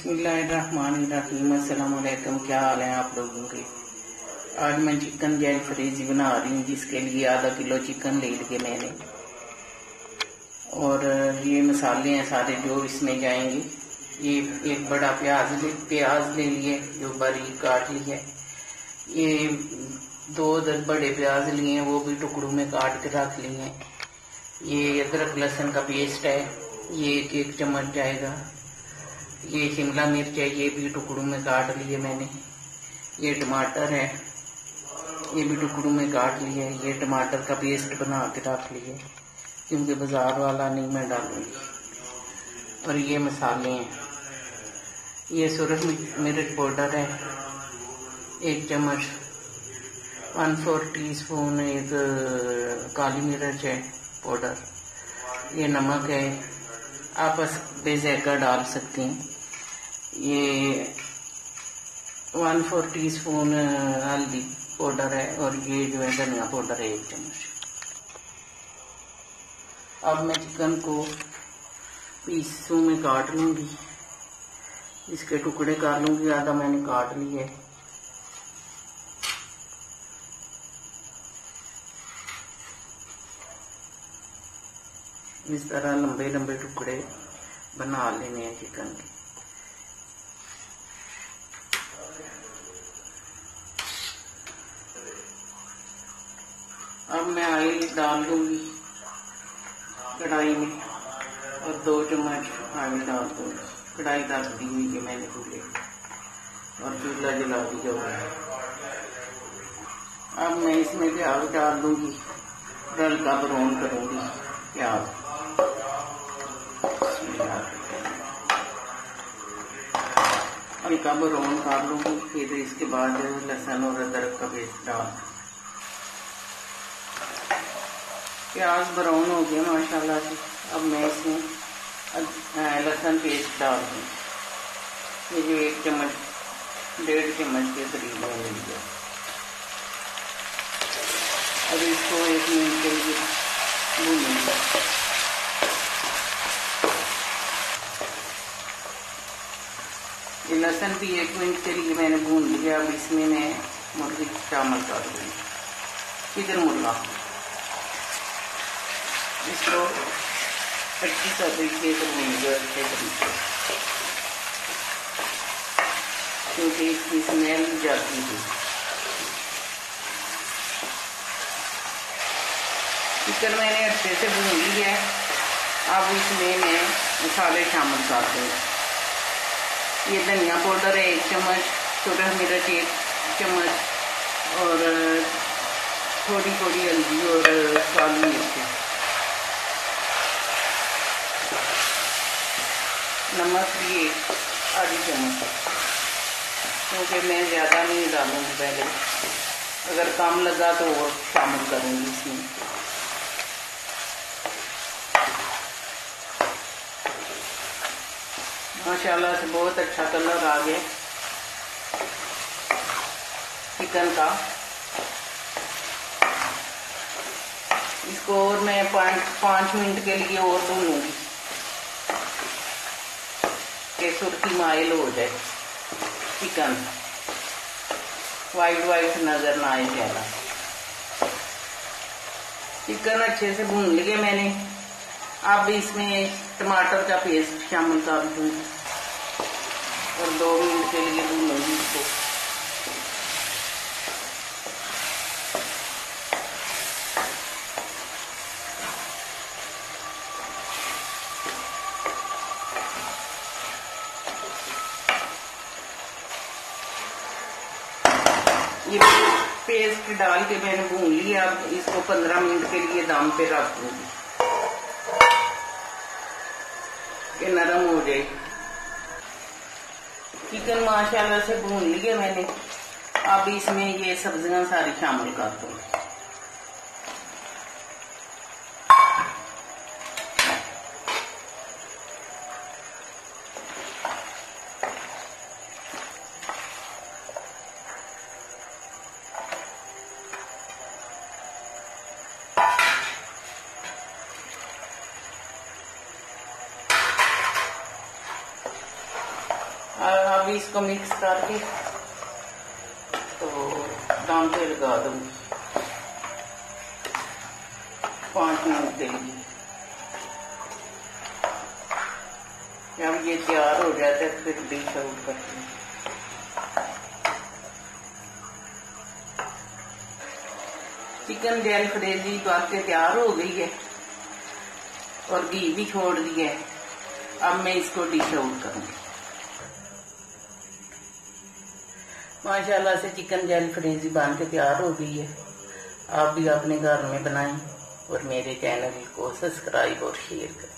बिस्मिल्लाहिर्रहमानिर्रहीम। अस्सलाम वालेकुम। क्या हाल है आप लोगों के। आज मैं चिकन जैलफ्रेजी बना रही हूँ, जिसके लिए आधा किलो चिकन ले लिए मैंने। और ये मसाले हैं सारे जो इसमें जाएंगे। ये एक बड़ा प्याज ले लिए जो बारीक काट लिया। ये 2 बड़े प्याज लिए हैं, वो भी टुकड़ों में काट के रख लिए हैं। ये अदरक लहसुन का पेस्ट है, ये एक चम्मच जाएगा। ये शिमला मिर्च है, ये भी टुकड़ों में काट लिए मैंने। ये टमाटर है, ये भी टुकड़ों में काट लिए। ये टमाटर का पेस्ट बना के रख लिए, क्योंकि बाजार वाला नहीं मैं डालूंगी। और ये मसाले हैं, ये सुरख मिर्च पाउडर है 1 चम्मच, 1/4 टीस्पून एक काली मिर्च है पाउडर। ये नमक है, आप बेज़ायका डाल सकते हैं। ये 1/4 टीस्पून हल्दी पाउडर है। और ये जो है धनिया पाउडर है 1 चम्मच। अब मैं चिकन को पीसों में काट लूंगी, इसके टुकड़े कर लूंगी। आधा मैंने काट लिया है। इस तरह लंबे लंबे टुकड़े बना लेने हैं चिकन के। अब मैं ऑयल डाल दूंगी कढ़ाई में और 2 चम्मच ऑयल डाल दूंगी। कढ़ाई रख दी हुई है मैंने चूल्हे और चूल्हा जला दिया हुआ है। अब मैं इसमें प्याज डाल दूंगी, हल्का ब्राउन करूंगी प्याज। हल्का ब्राउन कर लूंगी। फिर इसके बाद लहसुन और अदरक का पेस्ट डाल। प्याज ब्राउन हो गया माशाल्लाह से। अब मैं इसमें लहसुन पेस्ट डाल दूँ। ये जो 1 चम्मच 1.5 चम्मच के करीब मैंने लिया। अब इसको 1 मिनट के लिए भूनूंगी। ये लहसुन भी 1 मिनट के लिए मैंने भून लिया। अब इसमें मैं मुर्गी शामिल कर दूंगी। किधर मुर्गा, इसको अच्छी तरीके से भूनूंगा, अच्छे तरीके, क्योंकि इसकी स्मेल जाती थी। चिकन मैंने अच्छे से भून लिया है। अब इसमें मैं मसाले शामिल कर दूंगी। ये धनिया पाउडर है 1 चम्मच, सुरख मिर्च 1 चम्मच और थोड़ी थोड़ी हल्दी और काली मिर्च। नमक भी 1/2 चम्मच, क्योंकि मैं ज़्यादा नहीं डालूंगी पहले। अगर कम लगा तो और शामिल करूंगी इसमें। माशाल्लाह से बहुत अच्छा कलर आ गया चिकन का। इसको और मैं 5 मिनट के लिए और भूनूंगी कि सुर्खी माइल हो जाए, चिकन वाइट नजर ना आए चेहरा। चिकन अच्छे से भून लिए मैंने। अब इसमें टमाटर का पेस्ट शामिल कर दूंगी और 2 मिनट के लिए भूनूंगी इसको। ये पेस्ट डाल के मैंने भून लिया। अब इसको 15 मिनट के लिए दम पे रख दूंगी कि नरम हो जाए। चिकन माशाल्लाह से भून लिया मैंने। अब इसमें ये सब्जियां सारी शामिल कर दूंगी। इसको मिक्स करके तो दम पे लगा दूंगी 5 मिनट के लिए। जब ये तैयार हो जाता है फिर डिश आउट करती हूँ। चिकन जैलफ्रेजी बन के तैयार हो गई है और घी भी छोड़ दिया है। अब मैं इसको डिश आउट करूंगी। माशाल्लाह से चिकन जैलफ्रेजी बन के तैयार हो गई है। आप भी अपने घर में बनाएं और मेरे चैनल को सब्सक्राइब और शेयर करें।